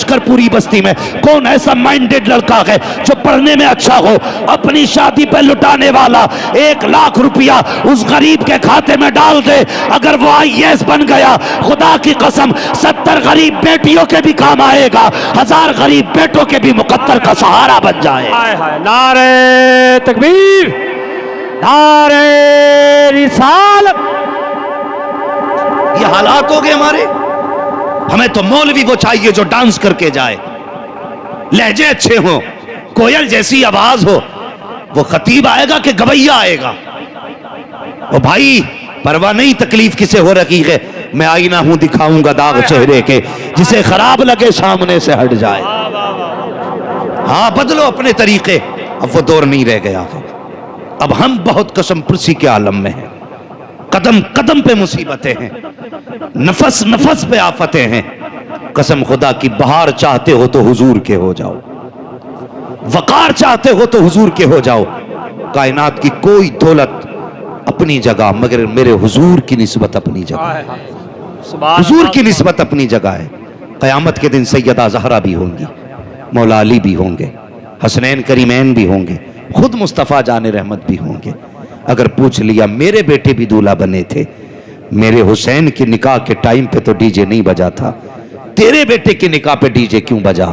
कर पूरी बस्ती में कौन ऐसा माइंडेड लड़का है जो पढ़ने में अच्छा हो, अपनी शादी पे लुटाने वाला 1 लाख रुपया उस गरीब के खाते में डाल दे, अगर वो IAS बन गया खुदा की कसम 70 गरीब बेटियों के भी काम आएगा, 1000 गरीब बेटों के भी मुकद्दर का सहारा बन जाए। नारे तकबीर, नारे रिसालत। ये हालात हो गए हमारे। हमें तो मौलवी वो चाहिए जो डांस करके जाए, लहजे अच्छे हो, कोयल जैसी आवाज हो। वो खतीब आएगा कि गवैया आएगा? ओ भाई परवाह नहीं तकलीफ किसे हो रखी है, मैं आईना हूं दिखाऊंगा दाग चेहरे के, जिसे खराब लगे सामने से हट जाए। हाँ बदलो अपने तरीके, अब वो दौर नहीं रह गया है। अब हम बहुत कसम पुरसी के आलम में हैं, कदम कदम पे मुसीबतें हैं, नफस नफस पे आफतें हैं। कसम खुदा की बहार चाहते हो तो हुजूर के हो जाओ, वकार चाहते हो तो हुजूर के हो जाओ। कायनात की कोई दौलत अपनी जगह, मगर मेरे हुजूर की निस्बत अपनी जगह, हुजूर की निस्बत अपनी जगह है। कयामत के दिन सैयदा ज़हरा भी होंगी, मौला अली भी होंगे, हसनैन करीमैन भी होंगे, खुद मुस्तफ़ा जान रहमत भी होंगे। अगर पूछ लिया मेरे बेटे भी दूल्हा बने थे, मेरे हुसैन के निकाह के टाइम पे तो डीजे नहीं बजा था, तेरे बेटे के निकाह पे डीजे क्यों बजा?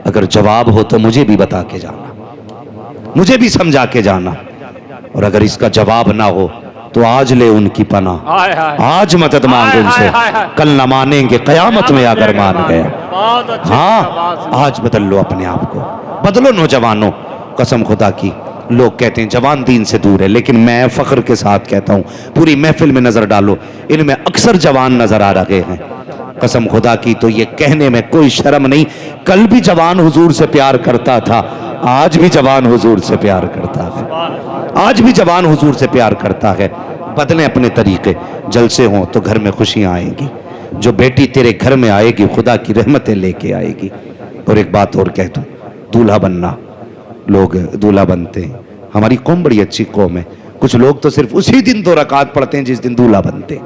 अगर जवाब हो तो मुझे भी बता के जाना, मुझे भी समझा के जाना। और अगर इसका जवाब ना हो तो आज ले उनकी पनाह, आज मदद मांग उनसे, कल न मानेंगे कयामत में अगर मान गया। हाँ आज बदल लो अपने आप को, बदलो नौजवानों। कसम खुदा की लोग कहते हैं जवान दीन से दूर है, लेकिन मैं फख्र के साथ कहता हूं पूरी महफिल में नजर डालो, इनमें अक्सर जवान नजर आ रहे हैं। कसम खुदा की तो ये कहने में कोई शर्म नहीं, कल भी जवान हुजूर से प्यार करता था, आज भी जवान हुजूर से प्यार करता है, आज भी जवान हुजूर से प्यार करता है। बदले अपने तरीके, जलसे हों तो घर में खुशियां आएंगी, जो बेटी तेरे घर में आएगी खुदा की रहमतें लेके आएगी। और एक बात और कह दूं, दूल्हा बनना, लोग दूल्हा बनते हैं, हमारी कौम बड़ी अच्छी कौम है। कुछ लोग तो सिर्फ उसी दिन 2 रकात पढ़ते हैं जिस दिन दूल्हा बनते हैं,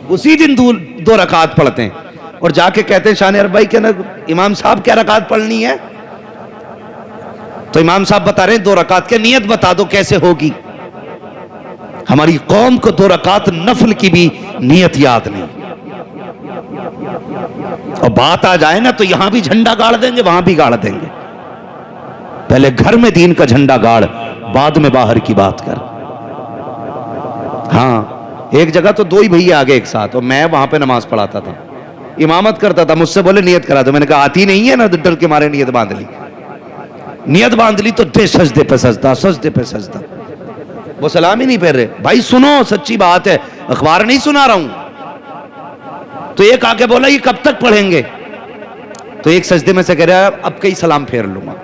उसी दिन 2 रकात पढ़ते हैं और जाके कहते हैं शान अरब भाई के ना इमाम साहब क्या रकात पढ़नी है? तो इमाम साहब बता रहे हैं 2 रकात के, नियत बता दो कैसे होगी। हमारी कौम को 2 रकात नफल की भी नियत याद नहीं, और बात आ जाए ना तो यहां भी झंडा गाड़ देंगे, वहां भी गाड़ देंगे। पहले घर में दीन का झंडा गाड़, बाद में बाहर की बात कर। हाँ एक जगह तो 2 ही भैया आ गए एक साथ, और मैं वहां पे नमाज पढ़ाता था, इमामत करता था, मुझसे बोले नियत करा दो। मैंने कहा आती नहीं है ना, डर के मारे नियत बांध ली। नियत बांध ली तो दे सजदे पे सजदा, सजदे पे सजदा। वो सलाम ही नहीं पढ़ रहे। भाई सुनो सच्ची बात है, अखबार नहीं सुना रहा हूं। तो एक आके बोला ये कब तक पढ़ेंगे? तो एक सजदे में से कह रहा है अब कई सलाम फेर लूंगा।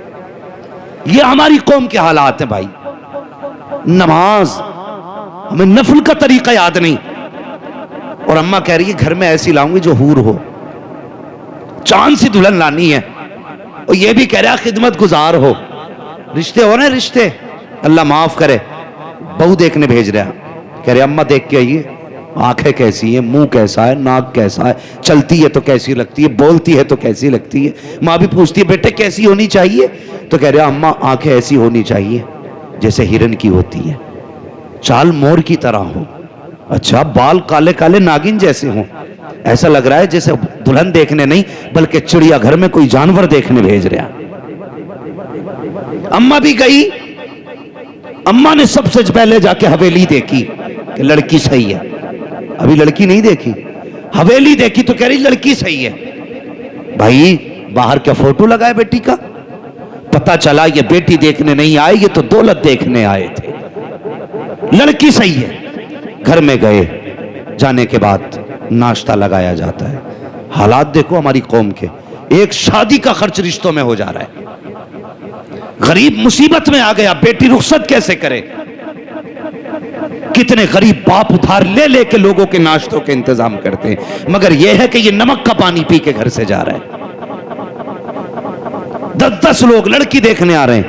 ये हमारी कौम के हालात हैं भाई। नमाज हमें नफल का तरीका याद नहीं, और अम्मा कह रही है घर में ऐसी लाऊंगी जो हूर हो, चांद सी दुल्हन लानी है, और ये भी कह रहा है खिदमत गुजार हो। रिश्ते हो रहे रिश्ते, अल्लाह माफ करे। बहू देखने भेज रहा है, कह रहे अम्मा देख के आइए, आंखें कैसी है, मुंह कैसा है, नाक कैसा है, चलती है तो कैसी लगती है, बोलती है तो कैसी लगती है। माँ भी पूछती है बेटे कैसी होनी चाहिए? तो कह रहे अम्मा आंखें ऐसी होनी चाहिए जैसे हिरन की होती है, चाल मोर की तरह हो, अच्छा बाल काले काले नागिन जैसे हो। ऐसा लग रहा है जैसे दुल्हन देखने नहीं बल्कि चिड़ियाघर में कोई जानवर देखने भेज रहा। अम्मा भी गई, अम्मा ने सबसे पहले जाके हवेली देखी कि लड़की सही है। अभी लड़की नहीं देखी, हवेली देखी तो कह रही लड़की सही है। भाई बाहर क्या फोटो लगाए बेटी का? पता चला ये बेटी देखने नहीं आए, ये तो दौलत देखने आए थे। लड़की सही है, घर में गए, जाने के बाद नाश्ता लगाया जाता है। हालात देखो हमारी कौम के, एक शादी का खर्च रिश्तों में हो जा रहा है। गरीब मुसीबत में आ गया, बेटी रुखसत कैसे करे? कितने गरीब बाप उधार ले लेके लोगों के नाश्तों के इंतजाम करते हैं, मगर यह है कि ये नमक का पानी पी के घर से जा रहे हैं। 10-10 लोग लड़की देखने आ रहे हैं,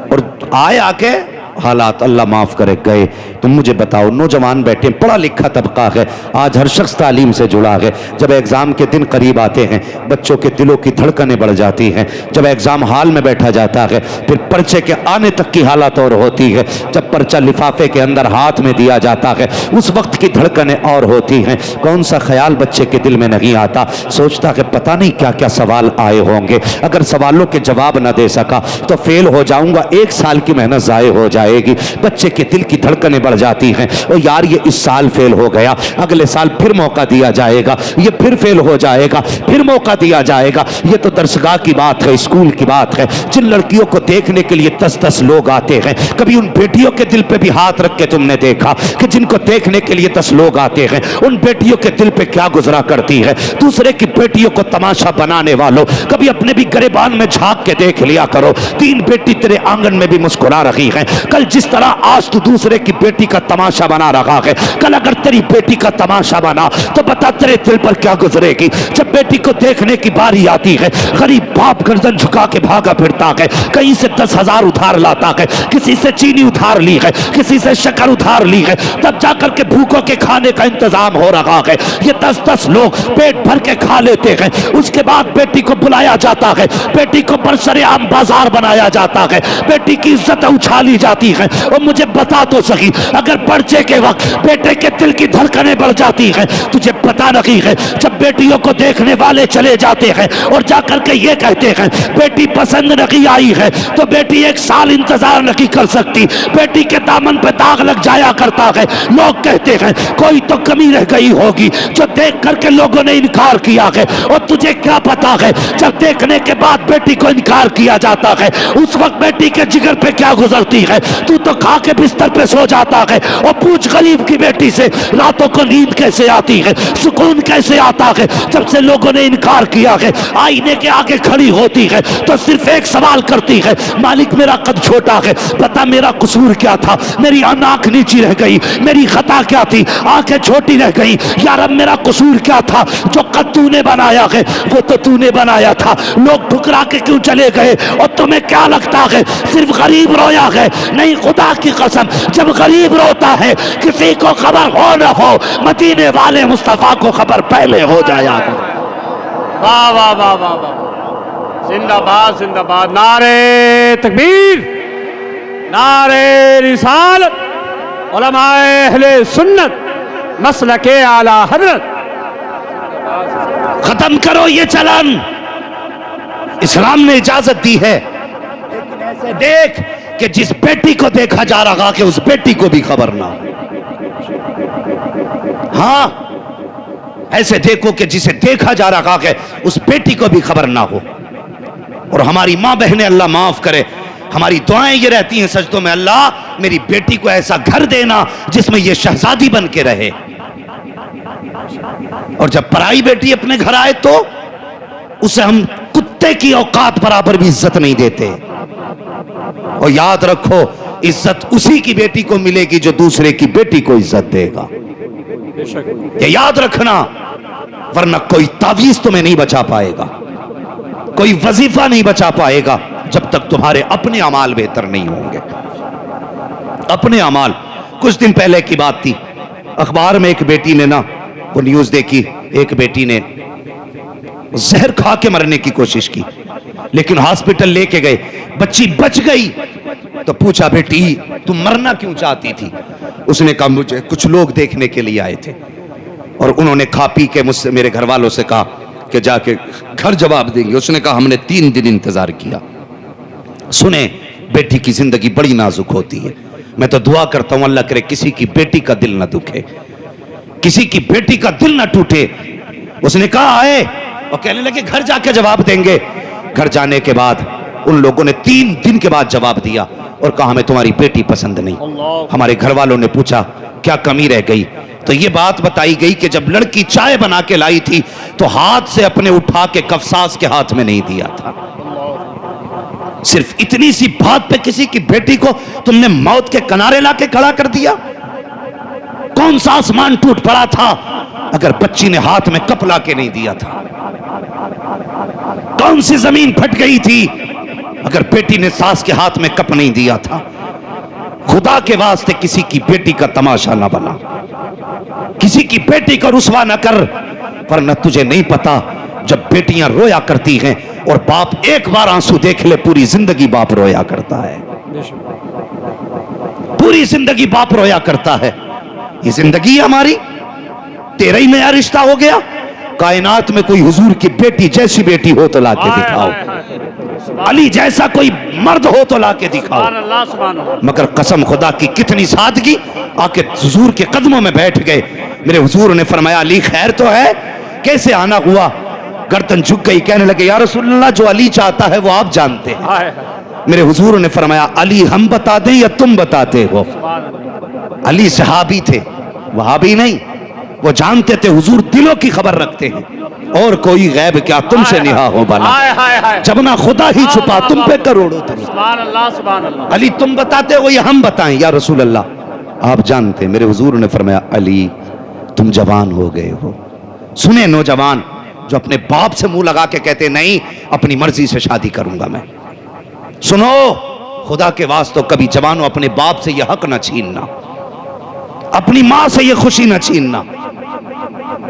और आए आके हालात अल्लाह माफ़ करे गए। तुम मुझे बताओ, नौजवान बैठे, पढ़ा लिखा तबका है, आज हर शख्स तालीम से जुड़ा है। जब एग्ज़ाम के दिन करीब आते हैं बच्चों के दिलों की धड़कनें बढ़ जाती हैं। जब एग्ज़ाम हाल में बैठा जाता है फिर पर्चे के आने तक की हालत और होती है। जब पर्चा लिफाफे के अंदर हाथ में दिया जाता है उस वक्त की धड़कनें और होती हैं। कौन सा ख्याल बच्चे के दिल में नहीं आता, सोचता है पता नहीं क्या क्या सवाल आए होंगे, अगर सवालों के जवाब न दे सका तो फेल हो जाऊंगा, 1 साल की मेहनत ज़ाये हो जाएगी। बच्चे के दिल की धड़कनें बढ़ जाती हैं, और यार ये इस साल फेल हो गया, अगले साल फिर मौका दिया जाएगा, ये फिर फेल हो जाएगा, फिर मौका दिया जाएगा। ये तो दरसगाह की बात है, स्कूल की बात है। जिन लड़कियों को देखने के लिए 10-10 लोग आते हैं, कभी उन बेटियों के दिल पे भी हाथ रख के तुमने देखा कि जिनको देखने के लिए 10 लोग आते हैं, उन बेटियों के दिल पे क्या गुजरा करती है। दूसरे की बेटियों को तमाशा बनाने वालों, कभी अपने भी गरेबान में झांक के देख लिया करो। 3 बेटी तेरे आंगन में भी मुस्कुरा रही हैं, कल जिस तरह आज तू दूसरे की बेटी का तमाशा बना रहा है, कल अगर तेरी बेटी का तमाशा बना तो बता तेरे दिल पर क्या गुजरेगी। जब बेटी को देखने की बारी आती है, गरीब बाप गर्दन झुका के भागा फिरता है, कहीं से 10,000 उधार लाता है, किसी से चीनी उधार ली है, किसी से शक्कर उधार ली है, तब जाकर के भूखों के खाने का इंतजाम हो रहा है। ये 10-10 लोग पेट भर के खा लेते हैं, उसके बाद बेटी को बुलाया जाता है, बेटी को बरसरेआम बाजार बनाया जाता है, बेटी की इज्जत उछाली जाती है। और मुझे बता तो सही, अगर पर्चे के वक्त बेटे के दिल की धड़कनें बढ़ जाती हैं, तुझे पता नहीं है जब बेटियों को देखने वाले चले जाते हैं और जाकर के ये कहते हैं बेटी पसंद नहीं आई है, तो बेटी 1 साल इंतजार नहीं कर सकती, बेटी के दामन पे दाग लग जाया करता है। लोग कहते हैं कोई तो कमी रह गई होगी जो देख करके लोगों ने इनकार किया है। और तुझे क्या पता है जब देखने के बाद बेटी को इनकार किया जाता है उस वक्त बेटी के जिगर पे क्या गुजरती है। तू तो खा के बिस्तर पे सो जाता है, और पूछ गरीब की बेटी से रातों को नींद कैसे आती है, सुकून कैसे आता है। जब से लोगों ने इनकार किया है, आईने के आगे खड़ी होती है तो सिर्फ एक सवाल करती है, मालिक मेरा कद छोटा है, पता मेरा कसूर क्या था, मेरी आंख नीची रह गई, मेरी खता क्या थी, आंखें छोटी रह गई, यार अब मेरा कसूर क्या था, जो कद तूने बनाया है वो तो तूने बनाया था, लोग ठुकरा के क्यों चले गए। और तुम्हें क्या लगता है सिर्फ गरीब रोया है? नहीं, खुदा की कसम, जब गरीब रोता है किसी को खबर हो न हो, मदीने वाले मुस्तफा को खबर पहले हो जाया। वाह वाह वाह वाह वाह, जिंदाबाद जिंदाबाद, नारे तकबीर, नारे रिसालत, उलमाए अहले सुन्नत, मसलके आला हजरत। खत्म करो ये चलन, इस्लाम ने इजाजत दी है, लेकिन ऐसे देख कि जिस बेटी को देखा जा रहा कि उस बेटी को भी खबर ना हो। हाँ, ऐसे देखो कि जिसे देखा जा रहा है उस बेटी को भी खबर ना हो। और हमारी मां बहनें, अल्लाह माफ करे, हमारी दुआएं ये रहती हैं सजदों में, अल्लाह मेरी बेटी को ऐसा घर देना जिसमें ये शहजादी बन के रहे। और जब पराई बेटी अपने घर आए तो उसे हम कुत्ते की औकात बराबर भी इज्जत नहीं देते। और याद रखो, इज्जत उसी की बेटी को मिलेगी जो दूसरे की बेटी को इज्जत देगा, ये याद रखना, वरना कोई तावीज तुम्हें नहीं बचा पाएगा, कोई वजीफा नहीं बचा पाएगा जब तक तुम्हारे अपने अमाल बेहतर नहीं होंगे। अपने अमाल, कुछ दिन पहले की बात थी, अखबार में एक बेटी ने ना वो न्यूज देखी, एक बेटी ने जहर खा के मरने की कोशिश की, लेकिन हॉस्पिटल लेके गए, बच्ची बच गई। तो पूछा बेटी तुम मरना क्यों चाहती थी? उसने कहा मुझे कुछ लोग देखने के लिए आए थे और उन्होंने खा पी के मुझसे, मेरे घर वालों से कहा कि जाके घर जवाब देंगे। उसने कहा हमने 3 दिन इंतजार किया। सुने, बेटी की जिंदगी बड़ी नाजुक होती है। मैं तो दुआ करता हूं अल्लाह करे किसी की बेटी का दिल ना दुखे, किसी की बेटी का दिल ना टूटे। उसने कहा आए और कहने लगे घर जाके जवाब देंगे। घर जाने के बाद उन लोगों ने 3 दिन के बाद जवाब दिया और कहा हमें तुम्हारी बेटी पसंद नहीं। हमारे घर वालों ने पूछा क्या कमी रह गई, तो ये बात बताई गई कि जब लड़की चाय बना के लाई थी तो हाथ से अपने उठा के कफसास के हाथ में नहीं दिया था। सिर्फ इतनी सी बात पे किसी की बेटी को तुमने मौत के किनारे लाके खड़ा कर दिया। कौन सा आसमान टूट पड़ा था अगर बच्ची ने हाथ में कप ला के नहीं दिया था? कौन सी जमीन फट गई थी अगर बेटी ने सास के हाथ में कप नहीं दिया था? खुदा के वास्ते किसी की बेटी का तमाशा ना बना, किसी की बेटी को रुसवा न कर, वरना तुझे नहीं पता जब बेटियां रोया करती हैं और बाप एक बार आंसू देख ले पूरी जिंदगी बाप रोया करता है, पूरी जिंदगी बाप रोया करता है। ये जिंदगी हमारी तेरा ही नया रिश्ता हो गया। कायनात में कोई हुजूर की बेटी जैसी बेटी हो तो लाके दिखाओ, अली जैसा कोई मर्द हो तो लाके दिखाओ। मगर कसम खुदा की कितनी सादगी, आके हुजूर के कदमों में बैठ गए। मेरे हुजूर ने फरमाया अली खैर तो है, कैसे आना हुआ? गर्दन झुक गई, कहने लगे या रसूलल्लाह जो अली चाहता है वो आप जानते हैं। मेरे हुजूर ने फरमाया अली हम बता दें या तुम बताते हो? अली सहाबी थे, वहाबी नहीं। वो जानते थे हुजूर दिलों की खबर रखते हैं, और कोई गैब क्या तुमसे निहा हो बना, जब ना खुदा ही छुपा तुम पे करोड़ों दुरूद। अली तुम बताते हो या हम बताएं? या रसूल अल्लाह आप जानते। मेरे हुजूर ने फरमाया अली तुम जवान हो गए हो। सुने नौजवान जो अपने बाप से मुंह लगा के कहते नहीं अपनी मर्जी से शादी करूंगा मैं, सुनो खुदा के वास्ते कभी जवानों अपने बाप से यह हक ना छीनना, अपनी मां से यह खुशी ना छीनना।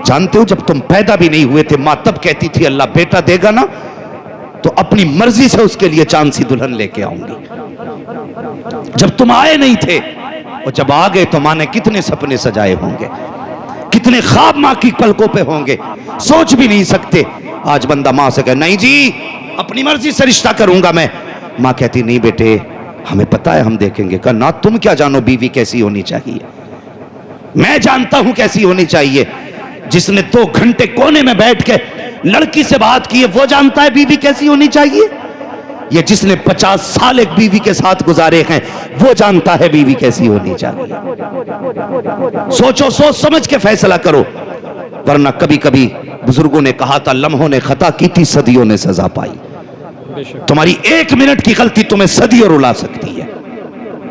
जानते हो जब तुम पैदा भी नहीं हुए थे मां तब कहती थी अल्लाह बेटा देगा ना तो अपनी मर्जी से उसके लिए चांद सी दुल्हन लेके आऊंगी। जब तुम आए नहीं थे और जब आ गए तो मां ने कितने सपने सजाए होंगे, कितने ख्वाब मां की पलकों पे होंगे, सोच भी नहीं सकते। आज बंदा मां से कहे नहीं जी अपनी मर्जी से रिश्ता करूंगा मैं, मां कहती नहीं बेटे हमें पता है हम देखेंगे। कहा ना तुम क्या जानो बीवी कैसी होनी चाहिए, मैं जानता हूं कैसी होनी चाहिए। जिसने 2 घंटे कोने में बैठ के लड़की से बात की है वो जानता है बीवी कैसी होनी चाहिए। ये जिसने 50 साल एक बीवी के साथ गुजारे हैं वो जानता है बीवी कैसी होनी चाहिए। सोचो, सोच समझ के फैसला करो, वरना कभी कभी बुजुर्गों ने कहा था लम्हों ने खता की थी सदियों ने सजा पाई। तुम्हारी 1 मिनट की गलती तुम्हें सदियों रुला सकती है,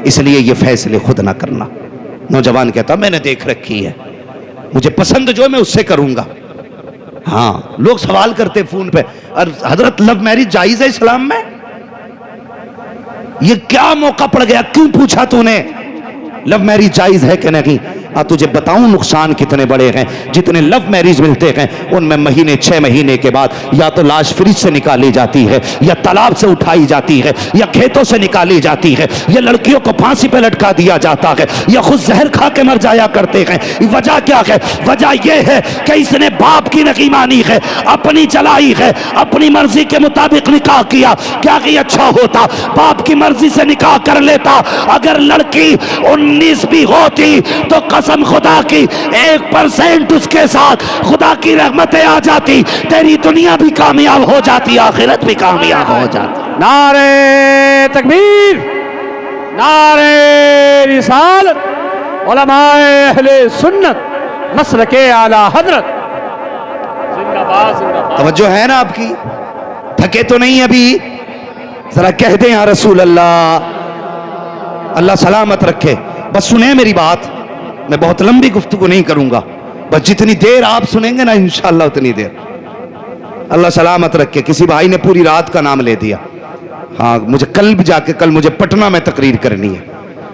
इसलिए ये फैसले खुद ना करना। नौजवान कहता मैंने देख रखी है, मुझे पसंद जो है मैं उससे करूंगा। हाँ लोग सवाल करते फोन पे हजरत लव मैरिज जायज है इस्लाम में? ये क्या मौका पड़ गया, क्यों पूछा तूने? लव मैरिज जायज है कि नहीं? तुझे बताऊं नुकसान कितने बड़े हैं। जितने लव मैरिज मिलते हैं उनमें महीने 6 महीने के बाद या तो लाश फ्रिज से निकाली जाती है, या तालाब से उठाई जाती है, या खेतों से निकाली जाती है, या लड़कियों को फांसी पे लटका दिया जाता है, या खुद जहर खा के मर जाया करते हैं। वजह क्या है? वजह यह है कि इसने बाप की नहीं मानी है, अपनी चलाई है, अपनी मर्जी के मुताबिक निकाह किया। क्या कि अच्छा होता बाप की मर्जी से निकाह कर लेता, अगर लड़की 19 भी होती तो कसम खुदा की 1% उसके साथ खुदा की रहमतें आ जाती, तेरी दुनिया भी कामयाब हो जाती, आखिरत भी कामयाब हो जाती। नारे तकबीर, नारे रिसालत, उलमाए अहले सुन्नत, मसलके आला हजरत, जिंदाबाद जिंदाबाद। तवज्जो है ना आपकी? थके तो नहीं अभी? जरा कह दें या रसूल अल्लाह, अल्लाह सलामत रखे। बस सुने मेरी बात, मैं बहुत लंबी गुफ्तगू नहीं करूंगा, बस जितनी देर आप सुनेंगे ना इंशाअल्लाह उतनी देर। अल्लाह सलामत रखे। किसी भाई ने पूरी रात का नाम ले दिया। हाँ मुझे कल भी जाके, कल मुझे पटना में तकरीर करनी है।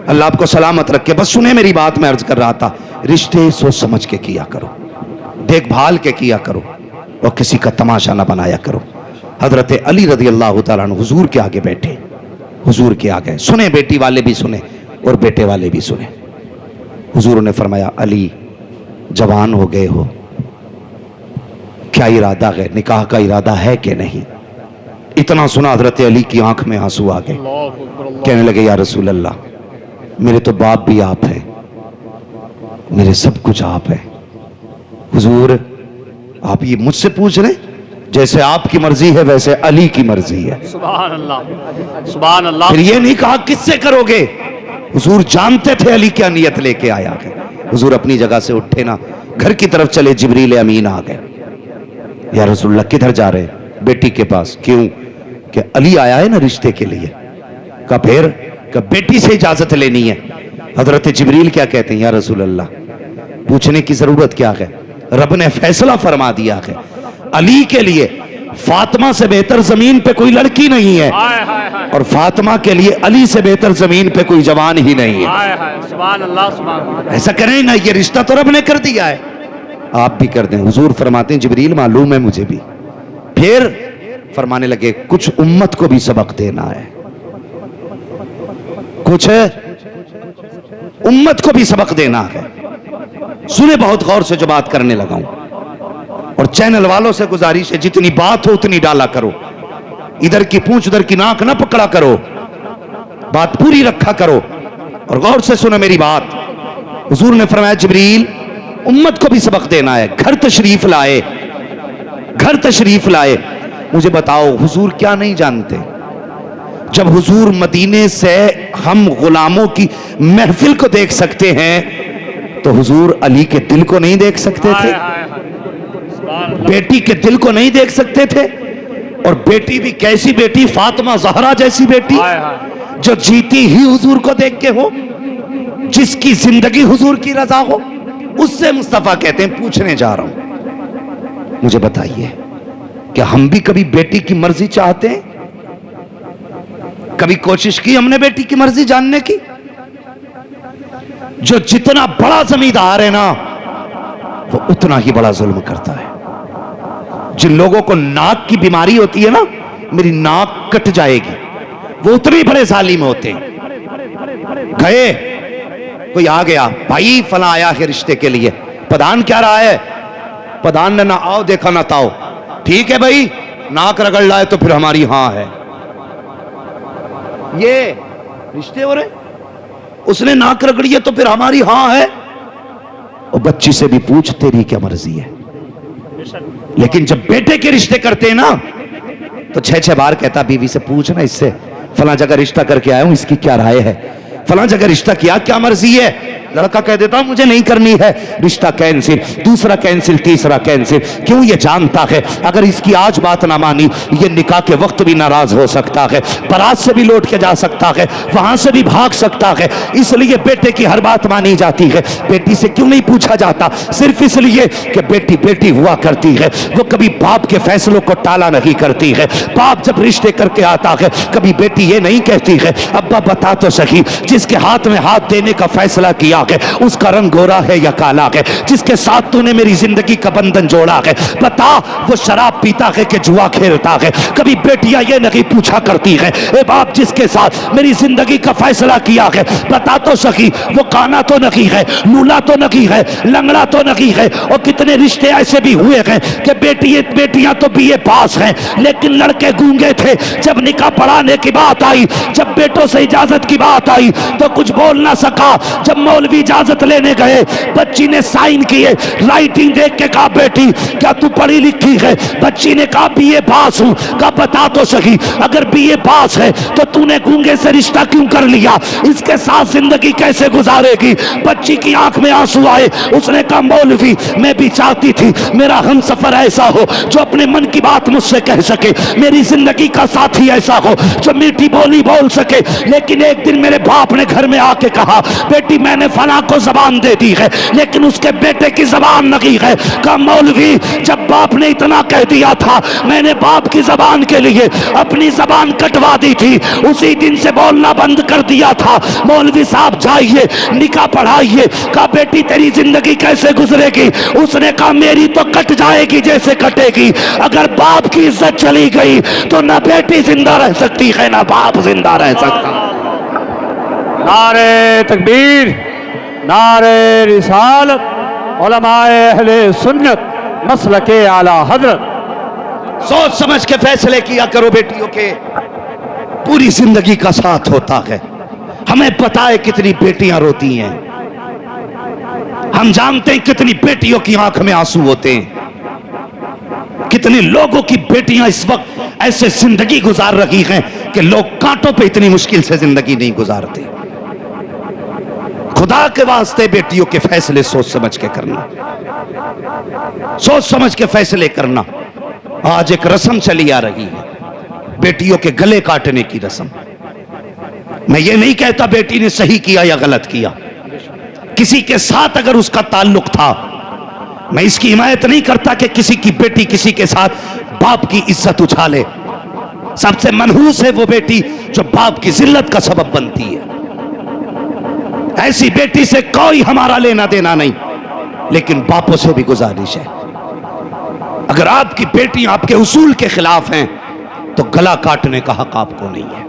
अल्लाह आपको सलामत रखे। बस सुने मेरी बात, मैं अर्ज कर रहा था रिश्ते सोच समझ के किया करो, देखभाल के किया करो, और किसी का तमाशा ना बनाया करो। हजरत अली रज़ी अल्लाह तआला अन्हु हुजूर के आगे बैठे, हुजूर के आगे सुने, बेटी वाले भी सुने और बेटे वाले भी सुने। हुजूर ने फरमाया अली जवान हो गए हो, क्या इरादा है, निकाह का इरादा है कि नहीं? इतना सुना हजरत अली की आंख में आंसू आ गए। कहने लगे या रसूल अल्लाह मेरे तो बाप भी आप हैं, मेरे सब कुछ आप हैं। हुजूर आप ये मुझसे पूछ रहे? जैसे आपकी मर्जी है वैसे अली की मर्जी है। सुभान अल्लाह, सुभान अल्लाह। फिर ये नहीं कहा किससे करोगे। हुजूर जानते थे अली क्या नियत लेके आया है। हुजूर अपनी जगह से उठे ना, घर की तरफ चले, जिब्रील अमीन आ गए। या रसूलल्लाह किधर जा रहे? बेटी के पास। क्यों? कि अली आया है ना रिश्ते के लिए। का फिर का बेटी से इजाजत लेनी है। हजरत जिब्रील क्या कहते हैं? या रसूलल्लाह पूछने की जरूरत क्या है, रब ने फैसला फरमा दिया है, अली के लिए फातिमा से बेहतर जमीन पे कोई लड़की नहीं है, हाय हाय हाय और फातिमा के लिए अली से बेहतर जमीन पे कोई जवान ही नहीं है। हाय हाय सुभान अल्लाह सुभान अल्लाह। ऐसा करें ना, ये रिश्ता तो रब ने कर दिया है, आप भी कर दें। हुजूर फरमाते हैं जिब्रील मालूम है मुझे भी। फिर फरमाने लगे कुछ उम्मत को भी सबक देना है, कुछ उम्मत को भी सबक देना है। सुने बहुत गौर से जो बात करने लगा हूं, और चैनल वालों से गुजारिश है जितनी बात हो उतनी डाला करो, इधर की पूंछ उधर की नाक ना पकड़ा करो, बात पूरी रखा करो और गौर से सुनो मेरी बात। हुजूर ने फरमाया जिब्रील उम्मत को भी सबक देना है। घर तशरीफ लाए, घर तशरीफ लाए। मुझे बताओ हुजूर क्या नहीं जानते? जब हुजूर मदीने से हम गुलामों की महफिल को देख सकते हैं तो हुजूर अली के दिल को नहीं देख सकते थे? हाय हाय हाय सुभान अल्लाह। बेटी के दिल को नहीं देख सकते थे? और बेटी भी कैसी बेटी, फातिमा ज़हरा जैसी बेटी, हाय हाय जो जीती ही हुजूर को देख के हो, जिसकी जिंदगी हुजूर की रजा हो, उससे मुस्तफा कहते हैं पूछने जा रहा हूं, मुझे बताइए क्या हम भी कभी बेटी की मर्जी चाहते हैं? कभी कोशिश की हमने बेटी की मर्जी जानने की? जो जितना बड़ा जमींदार है ना वो उतना ही बड़ा जुल्म करता है। जिन लोगों को नाक की बीमारी होती है ना, मेरी नाक कट जाएगी, वो उतने बड़े जालिम होते हैं। गए, कोई आ गया, भाई फला आया है रिश्ते के लिए, प्रधान क्या रहा है? प्रधान ने ना आओ देखा ना ताओ, ठीक है भाई, नाक रगड़ लाए तो फिर हमारी हां है। ये रिश्ते हो रहे, उसने नाक रगड़ी है तो फिर हमारी हां है। और बच्ची से भी पूछ तेरी क्या मर्जी है। लेकिन जब बेटे के रिश्ते करते हैं ना तो 6-6 बार कहता बीवी से पूछना, इससे फला जगह रिश्ता करके आया हूं, इसकी क्या राय है, फला जगह रिश्ता किया, क्या मर्जी है। लड़का कह देता मुझे नहीं करनी है, रिश्ता कैंसिल, दूसरा कैंसिल, तीसरा कैंसिल। क्यों? ये जानता है अगर इसकी आज बात ना मानी ये निकाह के वक्त भी नाराज हो सकता है, बारात से भी लौट के जा सकता है, वहां से भी भाग सकता है। इसलिए बेटे की हर बात मानी जाती है। बेटी से क्यों नहीं पूछा जाता? सिर्फ इसलिए कि बेटी बेटी हुआ करती है, वो कभी बाप के फैसलों को टाला नहीं करती है। बाप जब रिश्ते करके आता है कभी बेटी ये नहीं कहती है अब्बा बता तो सही, जिसके हाथ में हाथ देने का फैसला किया है उसका रंग गोरा है या काला है, जिसके साथ तूने मेरी जिंदगी का बंधन जोड़ा है बता वो शराब पीता है कि जुआ खेलता है। कभी बेटियां ये नहीं पूछा करती है ए बाप जिसके साथ मेरी जिंदगी का फैसला किया है बता तो सही वो काना तो नहीं है, लूला तो नहीं है, लंगड़ा तो नहीं है। और कितने रिश्ते ऐसे भी हुए हैं कि बेटियां तो बीए पास हैं लेकिन लड़के गूंगे थे। जब निकाह पढ़ाने की बात आई, जब बेटों से इजाजत की बात आई तो कुछ बोल ना सका। जब मौलवी इजाजत लेने गए बच्ची ने साइन किए, राइटिंग देख के कहा बेटी क्या तू पढ़ी लिखी है? बच्ची ने कहा बीए पास हूं। कहा बता तो सही अगर बीए पास है तो तूने गूंगे से रिश्ता क्यों कर लिया? इसके साथ जिंदगी कैसे गुजारेगी? बच्ची की आंख में आंसू आए। उसने कहा मौलवी मैं भी चाहती थी मेरा हमसफर ऐसा हो जो अपने मन की बात मुझसे कह सके, मेरी जिंदगी का साथी ऐसा हो जो मीठी बोली बोल सके। लेकिन एक दिन मेरे बाप ने घर में आके कहा बेटी मैंने फला को जबान दे दी है लेकिन उसके बेटे की जबान नहीं है। कहा मौलवी जब बाप ने इतना कह दिया था मैंने बाप की जबान के लिए अपनी जबान कटवा दी थी, उसी दिन से बोलना बंद कर दिया था। मौलवी साहब जाइए निकाह पढ़ाइए। कहा बेटी तेरी जिंदगी कैसे गुजरेगी? उसने कहा मेरी तो कट जाएगी जैसे कटेगी। अगर बाप की इज्जत चली गई तो ना बेटी जिंदा रह सकती है ना बाप जिंदा रह सकता। नारे तकबीर, नारे रिसालत, उलमाए अहले सुन्नत मसलके आला हजरत। सोच समझ के फैसले किया करो बेटियों के, पूरी जिंदगी का साथ होता है। हमें पता है कितनी बेटियां रोती हैं, हम जानते हैं कितनी बेटियों की आंख में आंसू होते हैं, कितने लोगों की बेटियां इस वक्त ऐसे जिंदगी गुजार रही हैं कि लोग कांटों पे इतनी मुश्किल से जिंदगी नहीं गुजारते। खुदा के वास्ते बेटियों के फैसले सोच समझ के करना, सोच समझ के फैसले करना। आज एक रस्म चली आ रही है बेटियों के गले काटने की रस्म। मैं ये नहीं कहता बेटी ने सही किया या गलत किया, किसी के साथ अगर उसका ताल्लुक था मैं इसकी हिमायत नहीं करता कि किसी की बेटी किसी के साथ बाप की इज्जत उछाले। सबसे मनहूस है वो बेटी जो बाप की जिल्लत का सबब बनती है। ऐसी बेटी से कोई हमारा लेना देना नहीं, लेकिन बापों से भी गुजारिश है, अगर आपकी बेटी आपके उसूल के खिलाफ हैं तो गला काटने का हक आपको नहीं है।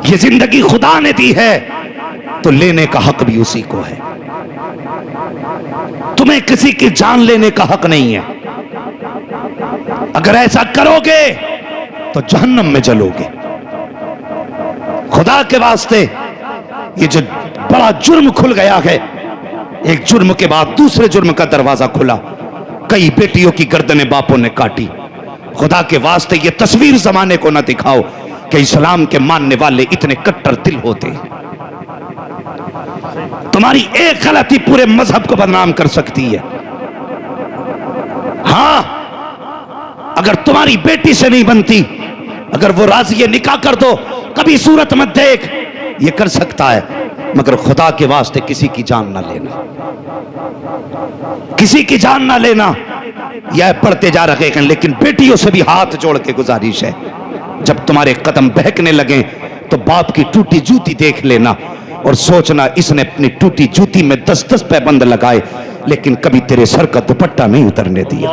ये जिंदगी खुदा ने दी है तो लेने का हक भी उसी को है। तुम्हें किसी की जान लेने का हक नहीं है। अगर ऐसा करोगे तो जहन्नम में जलोगे। खुदा के वास्ते ये जो बड़ा जुर्म खुल गया है, एक जुर्म के बाद दूसरे जुर्म का दरवाजा खुला, कई बेटियों की गर्दनें बापों ने काटी। खुदा के वास्ते ये तस्वीर जमाने को ना दिखाओ कि इस्लाम के मानने वाले इतने कट्टर दिल होते हैं। तुम्हारी एक गलती पूरे मजहब को बदनाम कर सकती है। हां, अगर तुम्हारी बेटी से नहीं बनती, अगर वो राजी है निकाह कर दो, कभी सूरत मत देख, ये कर सकता है, मगर खुदा के वास्ते किसी की जान ना लेना, किसी की जान ना लेना। यह पढ़ते जा रहे हैं, लेकिन बेटियों से भी हाथ जोड़ के गुजारिश है, जब तुम्हारे कदम बहकने लगे तो बाप की टूटी जूती देख लेना और सोचना इसने अपनी टूटी जूती में 10-10 पैबंद लगाए, लेकिन कभी तेरे सर का दुपट्टा नहीं उतरने दिया।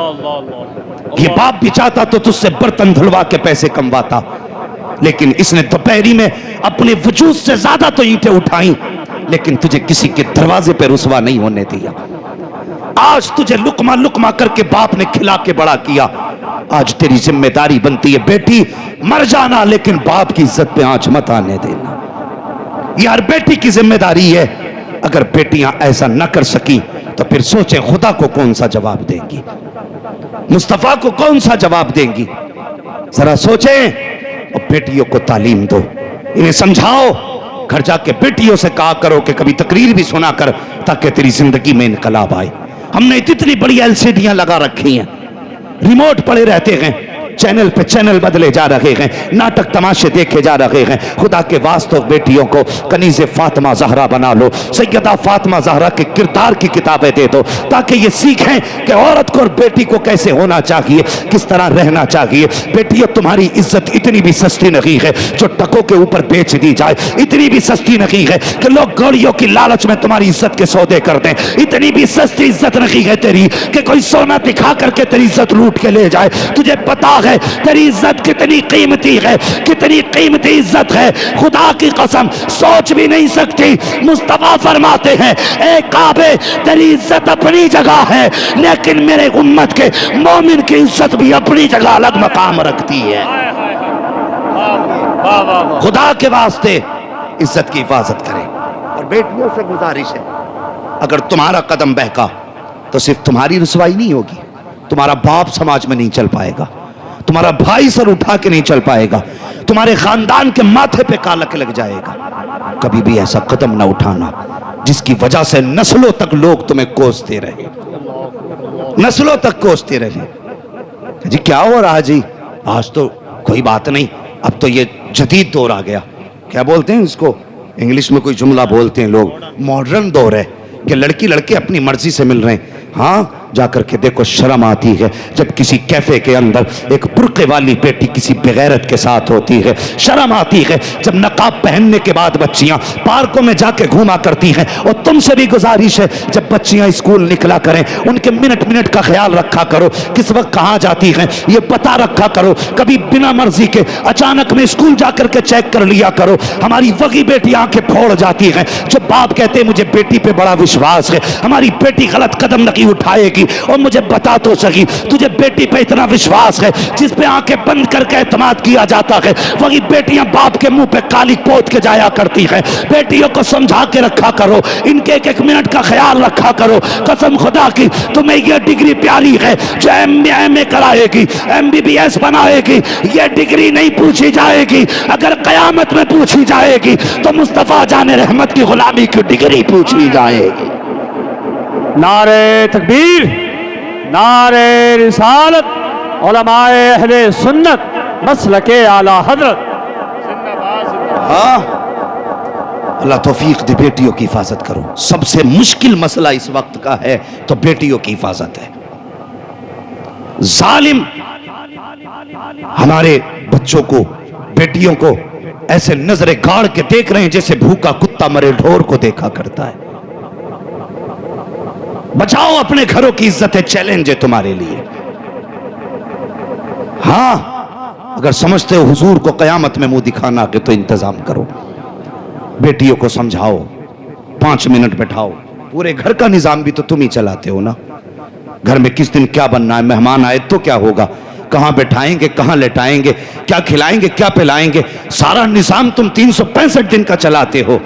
ये बाप भी चाहता तो तुझसे बर्तन धुलवा के पैसे कमवाता, लेकिन इसने दोपहरी में अपने वजूद से ज्यादा तो ईंटें उठाई, लेकिन तुझे किसी के दरवाजे पर रुसवा नहीं होने दिया। आज तुझे लुकमा लुकमा करके बाप ने खिला के बड़ा किया। आज तेरी जिम्मेदारी बनती है, बेटी मर जाना लेकिन बाप की इज्जत पे आंच मत आने देना। यह हर बेटी की जिम्मेदारी है। अगर बेटियां ऐसा न कर सकी तो फिर सोचें खुदा को कौन सा जवाब देंगी, मुस्तफा को कौन सा जवाब देंगी। जरा सोचें और बेटियों को तालीम दो, इन्हें समझाओ। घर जाके बेटियों से कहा करो कि कभी तकरीर भी सुना कर, ताकि तेरी जिंदगी में इनकलाब आए। हमने इतनी बड़ी एलसीडियां लगा रखी हैं, रिमोट पड़े रहते हैं, चैनल पे चैनल बदले जा रहे हैं, नाटक तमाशे देखे जा रहे हैं। खुदा के वास्ते बेटियों को कनीज़े फातिमा जहरा बना लो, सैयदा फातिमा जहरा के किरदार की किताबें दे दो, ताकि ये सीखें कि औरत को और बेटी को कैसे होना चाहिए, किस तरह रहना चाहिए। बेटियों, तुम्हारी इज्जत इतनी भी सस्ती नहीं है जो टकों के ऊपर बेच दी जाए, इतनी भी सस्ती नहीं है कि लोग गौड़ियों की लालच में तुम्हारी इज्जत के सौदे कर दें, इतनी भी सस्ती इज्जत नहीं है तेरी कि कोई सोना दिखा करके तेरी इज्जत लूट के ले जाए। तुझे पता है तेरी इज्जत कितनी कीमती है, कितनी कीमती इज्जत है, खुदा की कसम सोच भी नहीं सकती। मुस्तफा फरमाते हैं, ए काबे तेरी इज्जत अपनी जगह है, लेकिन मेरे उम्मत के मोमिन की इज्जत भी अपनी जगह अलग मकाम रखती है। खुदा के वास्ते इज्जत की हिफाजत करें। और बेटियों से गुजारिश है, अगर तुम्हारा कदम बहका तो सिर्फ तुम्हारी रुसवाई नहीं होगी, तुम्हारा बाप समाज में नहीं चल पाएगा, तुम्हारा भाई सर उठा के नहीं चल पाएगा, तुम्हारे खानदान के माथे पे कालक लग जाएगा। कभी भी ऐसा कदम ना उठाना जिसकी वजह से नस्लों तक लोग तुम्हें कोसते रहे, नस्लों तक कोसते रहे। जी क्या हो रहा जी, आज तो कोई बात नहीं, अब तो ये जदीद दौर आ गया। क्या बोलते हैं इसको, इंग्लिश में कोई जुमला बोलते हैं लोग, मॉडर्न दौर है कि लड़की लड़के अपनी मर्जी से मिल रहे हैं। हाँ, जाकर के देखो शर्म आती है जब किसी कैफे के अंदर एक बुर्के वाली बेटी किसी बेगैरत के साथ होती है, शर्म आती है जब नकाब पहनने के बाद बच्चियां पार्कों में जाके घूमा करती हैं। और तुमसे भी गुजारिश है, जब बच्चियां स्कूल निकला करें उनके मिनट मिनट का ख्याल रखा करो, किस वक्त कहाँ जाती हैं ये पता रखा करो। कभी बिना मर्जी के अचानक में स्कूल जाकर के चेक कर लिया करो। हमारी वही बेटी आंखें फोड़ जाती हैं जब बाप कहते हैं मुझे बेटी पे बड़ा विश्वास है, हमारी बेटी गलत कदम नहीं उठाएगी। और मुझे बता तो सही, तुझे बेटी पे इतना विश्वास है जिस पे आंखें बंद करके एतमाद किया जाता है, वही बेटियां बाप के मुंह पे काली पोत के जाया करती हैं। बेटियों को समझा के रखा करो, इनके एक एक मिनट का ख्याल रखा करो। कसम खुदा की तुम्हें यह डिग्री प्यारी है जो MA कराएगी, MBBS बनाएगी, यह डिग्री नहीं पूछी जाएगी। अगर कयामत में पूछी जाएगी तो मुस्तफा जाने रहमत की गुलामी की डिग्री पूछी जाएगी। नारे तकबीर, नारे रिसालत, उलमाए अहले सुन्नत, मसलके आला हजरत। हाँ, अल्लाह तौफीक दे, बेटियों की हिफाजत करो। सबसे मुश्किल मसला इस वक्त का है तो बेटियों की हिफाजत है। जालिम हमारे बच्चों को, बेटियों को ऐसे नजरे गाड़ के देख रहे हैं जैसे भूखा कुत्ता मरे ढोर को देखा करता है। बचाओ अपने घरों की इज्जत है, चैलेंज है तुम्हारे लिए। हां, अगर समझते हो हुजूर को कयामत में मुंह दिखाना के तो इंतजाम करो। बेटियों को समझाओ, 5 मिनट बैठाओ। पूरे घर का निजाम भी तो तुम ही चलाते हो ना। घर में किस दिन क्या बनना है, मेहमान आए तो क्या होगा, कहां बैठाएंगे, कहां लेटाएंगे, क्या खिलाएंगे, क्या पिलाएंगे, सारा निजाम तुम 365 दिन का चलाते हो।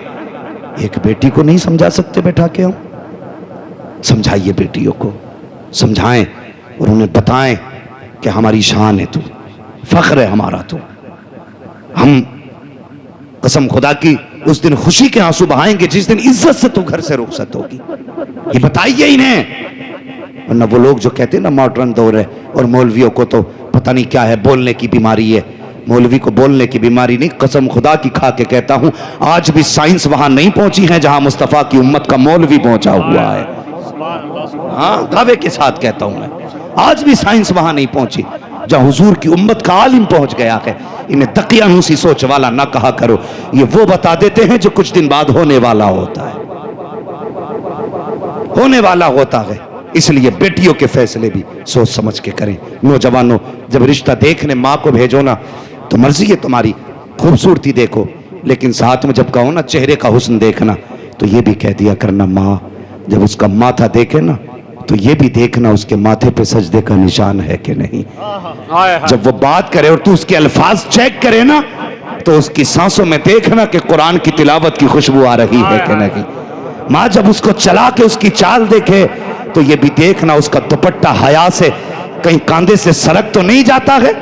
एक बेटी को नहीं समझा सकते बैठा के हम? समझाइए बेटियों को, समझाएं और उन्हें बताएं कि हमारी शान है तू, फख्र है हमारा तू। हम कसम खुदा की उस दिन खुशी के आंसू बहाएंगे जिस दिन इज्जत से तू घर से रुखसत होगी। ये बताइए इन्हें। वरना वो लोग जो कहते हैं ना मॉडर्न दौर है और मौलवियों को तो पता नहीं क्या है, बोलने की बीमारी है। मौलवी को बोलने की बीमारी नहीं, कसम खुदा की खा के कहता हूं, आज भी साइंस वहां नहीं पहुंची है जहां मुस्तफा की उम्मत का मौलवी पहुंचा हुआ है। हाँ, दावे के साथ कहता हूं मैं, आज भी साइंस वहां नहीं पहुंची जहां हुजूर की उम्मत का आलिम पहुंच गया है। इन्हें तकियानूसी सोच वाला ना कहा करो, ये वो बता देते हैं जो कुछ दिन बाद होने वाला होता है, होने वाला होता है। इसलिए बेटियों के फैसले भी सोच समझ के करें। नौजवानों, जब रिश्ता देखने माँ को भेजो ना तो मर्जी है तुम्हारी, खूबसूरती देखो, लेकिन साथ में जब कहो ना चेहरे का हुस्न देखना तो ये भी कह दिया करना, माँ जब उसका माथा देखे ना तो ये भी देखना उसके माथे पे सजदे का निशान है कि नहीं। जब वो बात करे और तू उसके अल्फाज चेक करे ना तो उसकी सांसों में देखना कि कुरान की तिलावत की खुशबू आ रही है कि नहीं। माँ जब उसको चला के उसकी चाल देखे तो ये भी देखना उसका दुपट्टा हया से कहीं कांधे से सरक तो नहीं जाता है।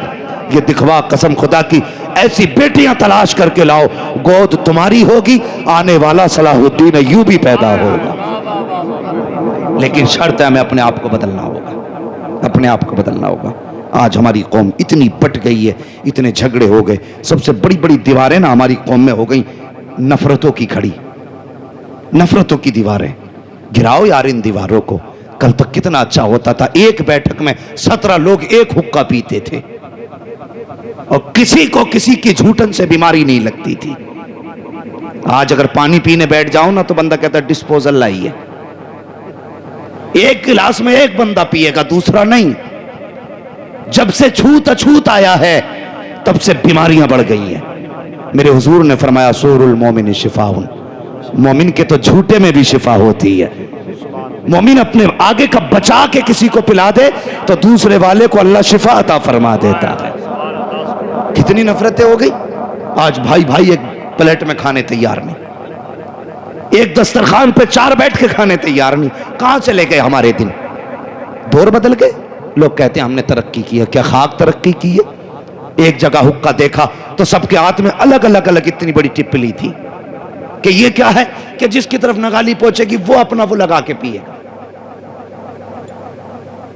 ये दिखवा, कसम खुदा की ऐसी बेटियां तलाश करके लाओ, गोद तुम्हारी होगी, आने वाला सलाहुद्दीन अय्यूबी पैदा होगा। लेकिन शर्त है हमें अपने आप को बदलना होगा, अपने आप को बदलना होगा। आज हमारी कौम इतनी बट गई है, इतने झगड़े हो गए, सबसे बड़ी बड़ी दीवारें ना हमारी कौम में हो गई नफरतों की खड़ी, नफरतों की दीवारें। गिराओ यार इन दीवारों को। कल तक कितना अच्छा होता था, एक बैठक में 17 लोग एक हुक्का पीते थे और किसी को किसी की झूठन से बीमारी नहीं लगती थी। आज अगर पानी पीने बैठ जाओ ना तो बंदा कहता है डिस्पोजल लाइए। एक गिलास में एक बंदा पिएगा, दूसरा नहीं। जब से छूत अछूत आया है तब से बीमारियां बढ़ गई हैं। मेरे हुजूर ने फरमाया सूरुल मोमिन शिफाउन, मोमिन के तो झूठे में भी शिफा होती है। मोमिन अपने आगे का बचा के किसी को पिला दे तो दूसरे वाले को अल्लाह शिफा अता फरमा देता है। कितनी नफरतें हो गई। आज भाई भाई एक प्लेट में खाने तैयार नहीं, एक दस्तरखान पे 4 बैठ के खाने तैयार नहीं। कहां चले गए हमारे दिन? दौर बदल गए। लोग कहते हैं हमने तरक्की की है, क्या खाक तरक्की की है? एक जगह हुक्का देखा तो सबके हाथ में अलग अलग अलग इतनी बड़ी टिप्पली थी कि ये क्या है कि जिसकी तरफ नगाली पहुंचेगी वो अपना वो लगा के पिएगा।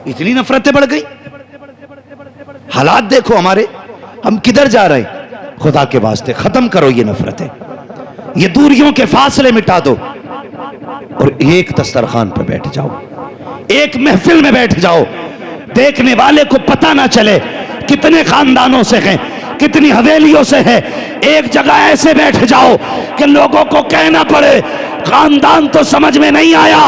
इतनी नफरतें बढ़ गई। हालात देखो हमारे, हम किधर जा रहे हैं। खुदा के वास्ते खत्म करो ये नफरतें, ये दूरियों के फासले मिटा दो और एक दस्तरखान पर बैठ जाओ, एक महफिल में बैठ जाओ। देखने वाले को पता ना चले कितने खानदानों से हैं, कितनी हवेलियों से है। एक जगह ऐसे बैठ जाओ कि लोगों को कहना पड़े खानदान तो समझ में नहीं आया,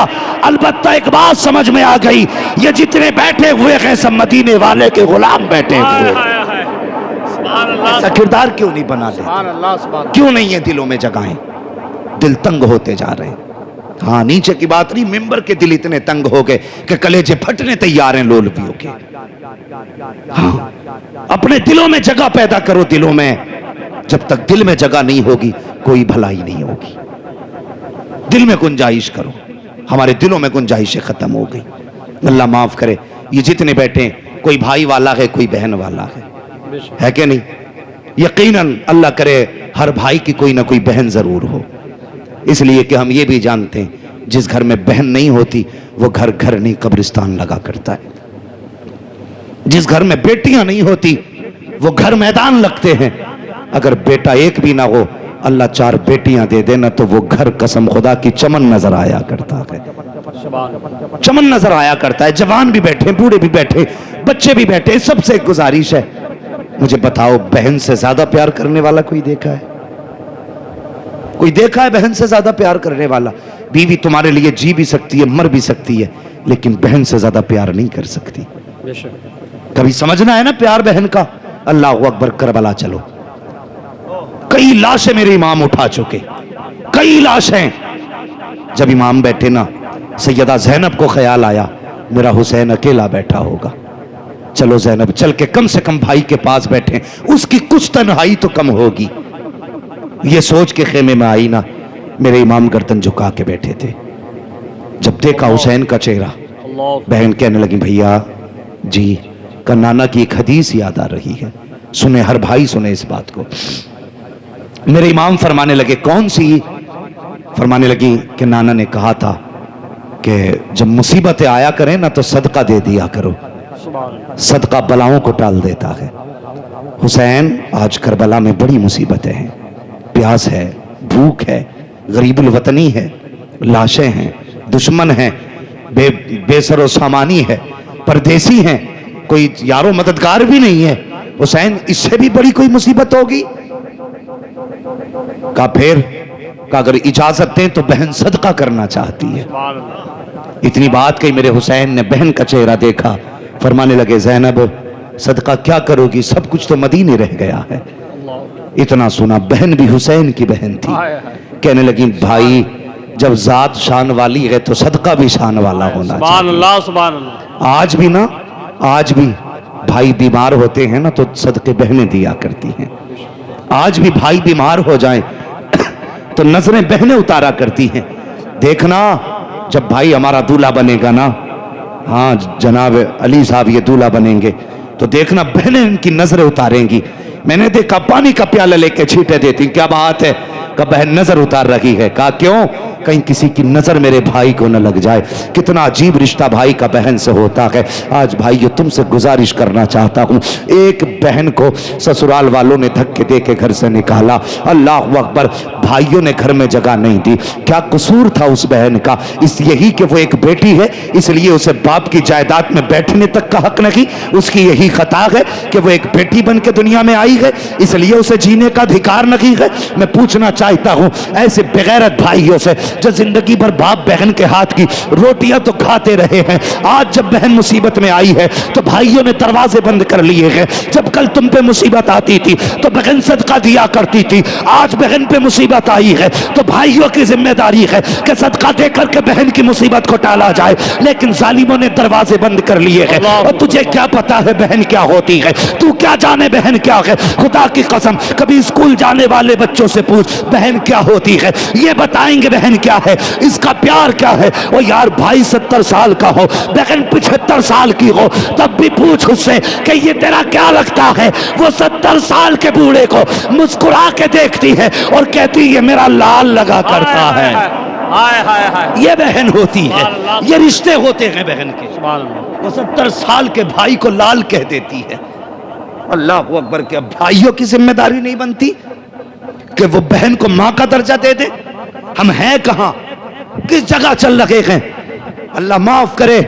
अलबत्ता एक बात समझ में आ गई, ये जितने बैठे हुए हैं सब मदीने वाले के गुलाम बैठे हुए। ऐसा किरदार क्यों नहीं बना लेते? क्यों नहीं है दिलों में जगहें? दिल तंग होते जा रहे हैं। हाँ, नीचे की बात नहीं, मिंबर के दिल इतने तंग हो गए कि कलेजे फटने तैयार हैं लौलवियों के। हाँ, अपने दिलों में जगह पैदा करो। दिलों में जब तक दिल में जगह नहीं होगी कोई भलाई नहीं होगी। दिल में गुंजाइश करो। हमारे दिलों में गुंजाइशें खत्म हो गई। अल्लाह माफ करे, ये जितने बैठे कोई भाई वाला है, कोई बहन वाला है कि नहीं? यकीनन अल्लाह करे हर भाई की कोई ना कोई बहन जरूर हो। इसलिए कि हम ये भी जानते हैं जिस घर में बहन नहीं होती वो घर घर नहीं कब्रिस्तान लगा करता है। जिस घर में बेटियां नहीं होती वो घर मैदान लगते हैं। अगर बेटा एक भी ना हो अल्लाह 4 बेटियां दे देना तो वो घर कसम खुदा की चमन नजर आया करता है, चमन नजर आया करता है। जवान भी बैठे, बूढ़े भी बैठे, बच्चे भी बैठे। सबसे एक गुजारिश है, मुझे बताओ बहन से ज्यादा प्यार करने वाला कोई देखा है? कोई देखा है बहन से ज्यादा प्यार करने वाला? बीवी तुम्हारे लिए जी भी सकती है, मर भी सकती है, लेकिन बहन से ज्यादा प्यार नहीं कर सकती। कभी समझना है ना प्यार बहन का। अल्लाह अकबर, करबला चलो, कई लाशें मेरे इमाम उठा चुके, कई लाशें। जब इमाम बैठे ना, सैयदा ज़ैनब को ख्याल आया मेरा हुसैन अकेला बैठा होगा, चलो ज़ैनब चल के कम से कम भाई के पास बैठे, उसकी कुछ तन्हाई तो कम होगी। ये सोच के खेमे में आई ना, मेरे इमाम गर्दन झुका के बैठे थे। जब देखा हुसैन का चेहरा, बहन कहने लगी भैया जी का नाना की एक हदीस याद आ रही है, सुने हर भाई सुने इस बात को। मेरे इमाम फरमाने लगे कौन सी? फरमाने लगी कि नाना ने कहा था कि जब मुसीबतें आया करें ना तो सदका दे दिया करो, सदका बलाओं को टाल देता है। हुसैन आज करबला में बड़ी मुसीबतें हैं, प्यास है, भूख है, गरीबुल वतनी है, लाशें हैं, दुश्मन हैं, बेसरो सामानी है, परदेसी हैं, कोई यारो मददगार भी नहीं है। हुसैन इससे भी बड़ी कोई मुसीबत होगी? का फिर का अगर इजाजत दें तो बहन सदका करना चाहती है। इतनी बात कही, मेरे हुसैन ने बहन का चेहरा देखा, फरमाने लगे ज़ैनब सदका क्या करोगी, सब कुछ तो मदीने रह गया है। इतना सुना, बहन भी हुसैन की बहन थी, कहने लगी भाई जब जात शान वाली है तो सदका भी शान वाला होना चाहिए। आज भी ना, आज भी भाई बीमार होते हैं ना तो सदके बहनें दिया करती हैं। आज भी भाई बीमार हो जाएं तो नजरें बहनें उतारा करती हैं। देखना जब भाई हमारा दूल्हा बनेगा ना, हाँ जनाब अली साहब ये दूल्हा बनेंगे, तो देखना बहनें इनकी नजरें उतारेंगी। मैंने देखा पानी का प्याला लेके छींटे देती, क्या बात है, का बहन नजर उतार रही है। कहा क्यों? कहीं किसी की नजर मेरे भाई को न लग जाए। कितना अजीब रिश्ता भाई का बहन से होता है। आज भाइयों तुमसे गुजारिश करना चाहता हूं, एक बहन को ससुराल वालों ने धक्के दे के घर से निकाला, अल्लाह अकबर, भाइयों ने घर में जगह नहीं दी। क्या कसूर था उस बहन का? इस यही कि वो एक बेटी है, इसलिए उसे बाप की जायदाद में बैठने तक का हक नहीं। उसकी यही खता है कि वो एक बेटी बन के दुनिया में आई है, इसलिए उसे जीने का अधिकार नहीं है। मैं पूछना चाहता हूं ऐसे बेगैरत भाइयों से जो जिंदगी भर बाप बहन के हाथ की रोटियां तो खाते रहे हैं, आज जब बहन मुसीबत में आई है तो भाइयों ने दरवाजे बंद कर लिए हैं। जब कल तुम पे मुसीबत आती थी तो बहन सदका दिया करती थी, आज बहन पे मुसीबत आई है तो भाइयों की जिम्मेदारी है कि सदका दे करके बहन की मुसीबत को टाला जाए। लेकिन जालिमों ने दरवाजे बंद कर लिए हैं। और तुझे क्या पता है बहन क्या होती है? तू क्या जाने बहन क्या है? खुदा की कसम कभी स्कूल जाने वाले बच्चों से पूछ बहन क्या होती है, ये बताएंगे बहन क्या है, इसका प्यार क्या है। ओ यार भाई 70 साल का हो, बहन 75 साल की हो, तब भी पूछ उससे कि ये तेरा क्या लगता है। वो 70 साल के बूढ़े को मुस्कुरा के देखती है और कहती है मेरा लाल लगा करता है। ये बहन होती है, ये रिश्ते होते हैं बहन के। वो 70 साल के भाई को लाल कह देती है। अल्लाह अकबर, के भाइयों की जिम्मेदारी नहीं बनती कि वो बहन को मां का दर्जा दे दे? हम हैं कहां, किस जगह चल रहे हैं? अल्लाह माफ करे,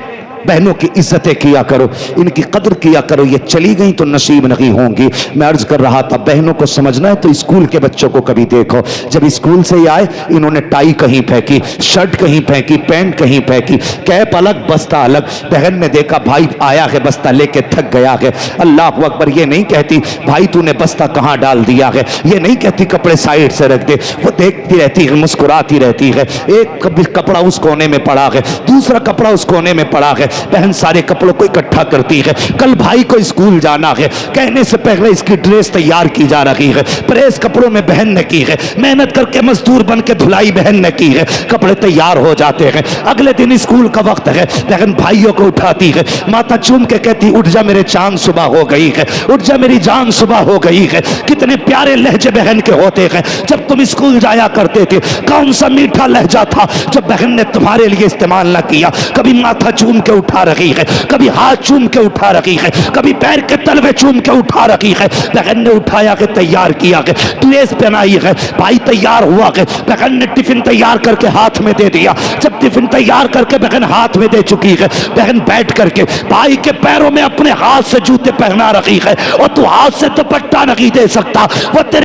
बहनों की इज्जतें किया करो, इनकी कदर किया करो। ये चली गई तो नसीब नहीं होंगी। मैं अर्ज कर रहा था बहनों को समझना है तो स्कूल के बच्चों को कभी देखो, जब स्कूल से आए इन्होंने टाई कहीं फेंकी, शर्ट कहीं फेंकी, पैंट कहीं फेंकी, कैप अलग बस्ता अलग। बहन ने देखा भाई आया है बस्ता लेके थक गया है, अल्लाह अकबर, ये नहीं कहती भाई तूने बस्ता कहाँ डाल दिया है, ये नहीं कहती कपड़े साइड से रख दे। वो देखती रहती है, मुस्कुराती रहती है। एक कपड़ा उस कोने में पड़ा है, दूसरा कपड़ा उस कोने में पड़ा है, बहन सारे कपड़ों को इकट्ठा करती है। कल भाई को स्कूल जाना है, कहने से पहले इसकी ड्रेस तैयार की जा रही है, प्रेस कपड़ों में बहन ने की है, मेहनत करके मजदूर बन के धुलाई बहन ने की है, कपड़े तैयार हो जाते हैं। अगले दिन स्कूल का वक्त है, बहन भाइयों को उठाती है, माथा चूम के कहती उठ जा मेरे चांद सुबह हो गई है, उठ जा मेरी जान सुबह हो गई है। कितने प्यारे लहजे बहन के होते हैं। जब तुम स्कूल जाया करते थे कौन सा मीठा लहजा था जो बहन ने तुम्हारे लिए इस्तेमाल ना किया। कभी माथा चूम के उठा रखी है, कभी हाथ चूम के उठा रखी है, कभी पैर के तलवे चूम के उठा रखी है। बहन ने उठाया के तैयार किया के ड्रेस पहनाई है, भाई तैयार हुआ के बहन ने टिफिन तैयार करके हाथ में दे दिया। जब टिफिन तैयार करके बहन हाथ में दे चुकी है, बहन बैठ करके भाई के पैरों में अपने हाथ से जूते पहना रखी है, और तू हाथ से दुपट्टा नहीं दे सकता, वो तेरे